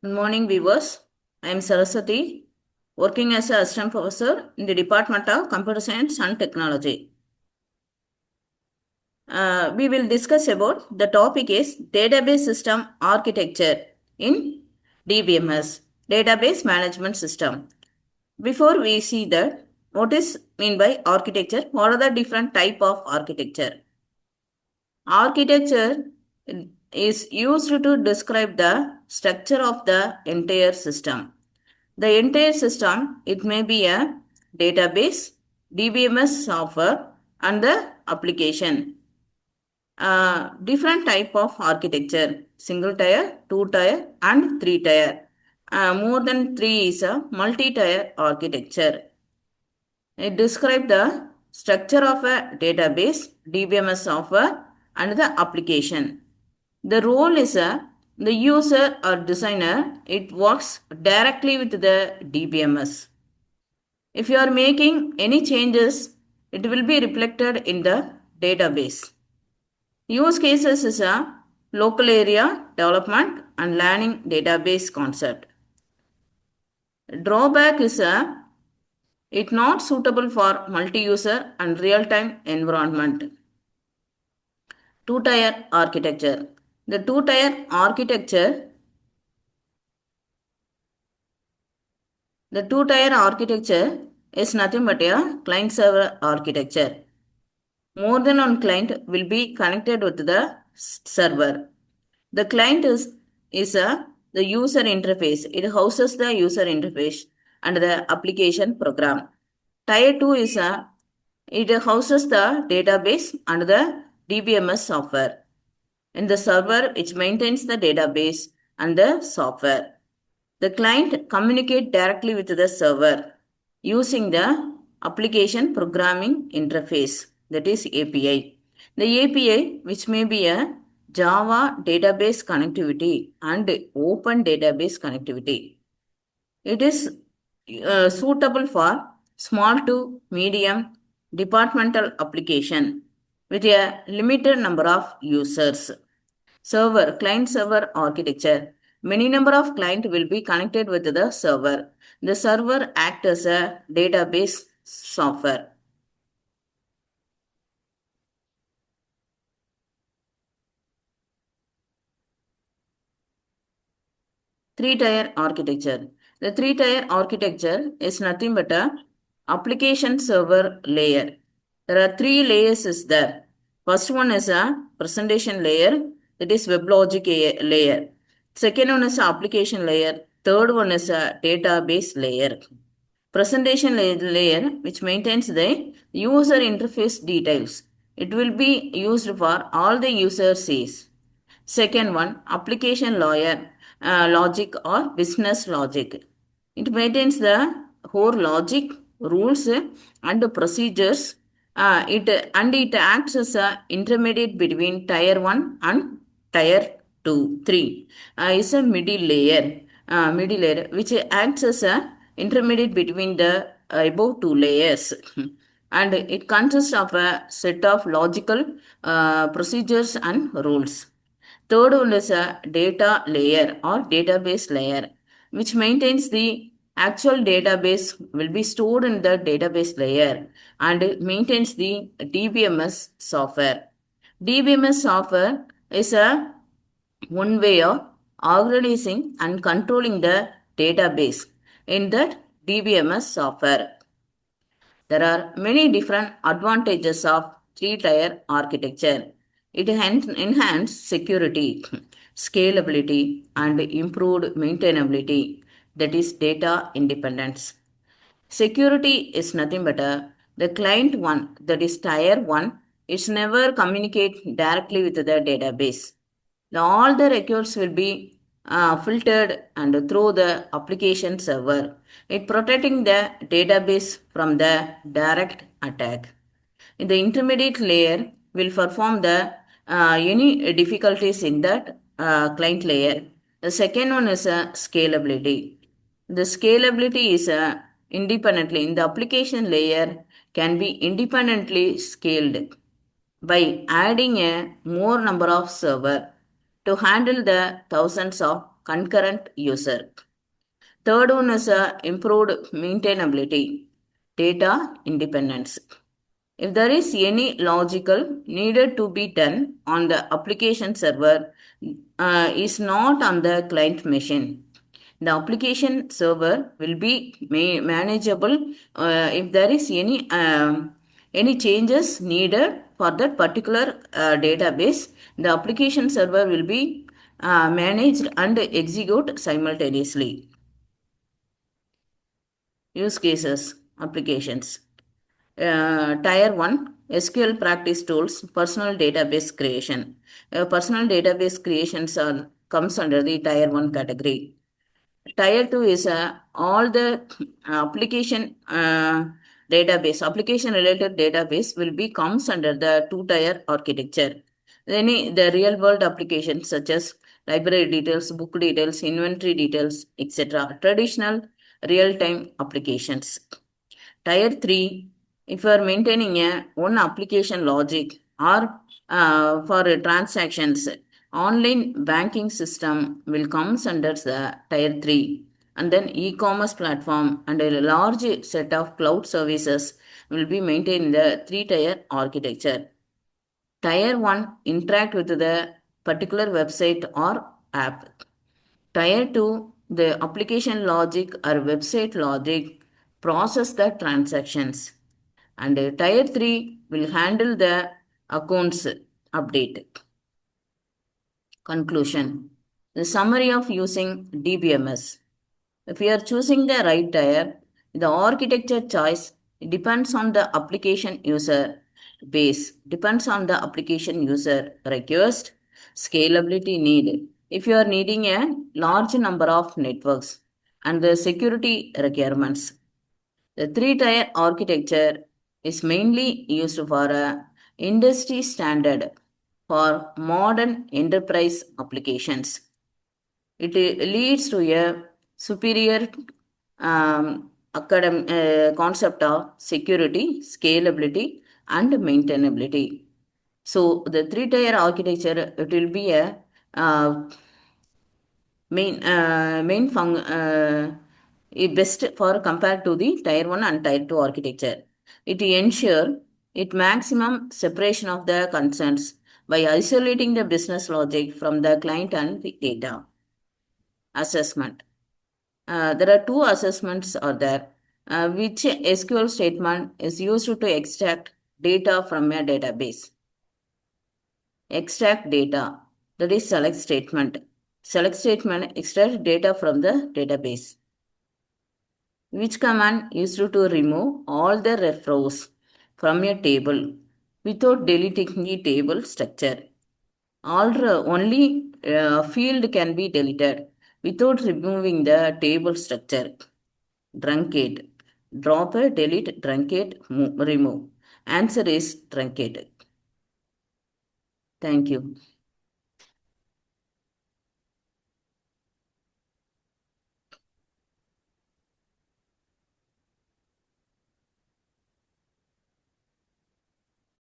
Good morning, viewers. I am Saraswati, working as an assistant professor in the Department of Computer Science and Technology. We will discuss about the topic is database system architecture in DBMS, database management system. Before we see that, what is mean by architecture? What are the different type of architecture? Architecture is used to describe the structure of the entire system. The entire system, it may be a database, DBMS software, and the application. Different type of architecture, single tier, two tier, and three tier. More than three is a multi-tier architecture. It describes the structure of a database, DBMS software, and the application. The role is the user or designer. It works directly with the DBMS. If you are making any changes, it will be reflected in the database. Use cases is a local area development and learning database concept. Drawback is it not suitable for multi-user and real-time environment. Two-tier architecture. The two-tier architecture The two-tier architecture is nothing but a client-server architecture. More than one client will be connected with the server. The client is the user interface. It houses the user interface and the application program. Tier 2 it houses the database and the DBMS software. And the server which maintains the database and the software. The client communicates directly with the server using the application programming interface, that is API. The API, which may be a Java database connectivity and open database connectivity. It is suitable for small to medium departmental application with a limited number of users. Client server architecture. Many number of client will be connected with the server. The server acts as a database software. Three-tier architecture. The three-tier architecture is nothing but a application server layer. There are three layers is there. First one is a presentation layer, that is WebLogic layer. Second one is a application layer. Third one is a database layer. Presentation layer which maintains the user interface details. It will be used for all the user sees. Second one, application layer, logic or business logic. It maintains the whole logic, rules, and procedures. It acts as a intermediate between tier 1 and tier 2, 3. Is a middle layer which acts as a intermediate between the above two layers. And it consists of a set of logical procedures and rules. Third one is a data layer or database layer, which maintains the actual database will be stored in the database layer and it maintains the DBMS software. DBMS software is a one way of organizing and controlling the database in that DBMS software. There are many different advantages of three-tier architecture. It enhances security, scalability, and improved maintainability, that is data independence. Security is nothing but the client one, that is tier 1, is never communicate directly with the database. All the records will be filtered and through the application server. It protecting the database from the direct attack. In the intermediate layer will perform the any difficulties in that client layer. The second one is scalability. The scalability is independently in the application layer can be independently scaled by adding a more number of server to handle the thousands of concurrent user. Third one is improved maintainability, data independence. If there is any logical needed to be done on the application server is not on the client machine. The application server will be manageable if there is any changes needed for that particular database. The application server will be managed and execute simultaneously. Use cases, applications. Tier 1 SQL practice tools, personal database creation. Personal database creations comes under the Tier 1 category. Tier 2 is all the application application related database will be comes under the two-tier architecture. Then the real world applications such as library details, book details, inventory details, etc. Traditional real-time applications. Tier 3, if you are maintaining a one application logic or for transactions, online banking system will comes under the Tier 3. And then e-commerce platform and a large set of cloud services will be maintained in the three-tier architecture. Tier 1 interact with the particular website or app. Tier 2, the application logic or website logic process the transactions. And Tier 3 will handle the accounts update. Conclusion. The summary of using DBMS. If you are choosing the right tier, the architecture choice depends on the application user base, depends on the application user request, scalability need. If you are needing a large number of networks and the security requirements, the three-tier architecture is mainly used for a industry standard for modern enterprise applications. It leads to a superior concept of security, scalability, and maintainability. So the three-tier architecture, it will be a uh, best for compared to the tier 1 and tier 2 architecture. It ensure it maximum separation of the concerns by isolating the business logic from the client and the data. Assessment. There are two assessments are there. Which SQL statement is used to extract data from a database? Extract data, that is select statement. Select statement extract data from the database. Which command used to remove all the ref rows from a table without deleting the table structure? Only field can be deleted without removing the table structure. Truncate. Drop a delete, truncate, remove. Answer is truncate. Thank you.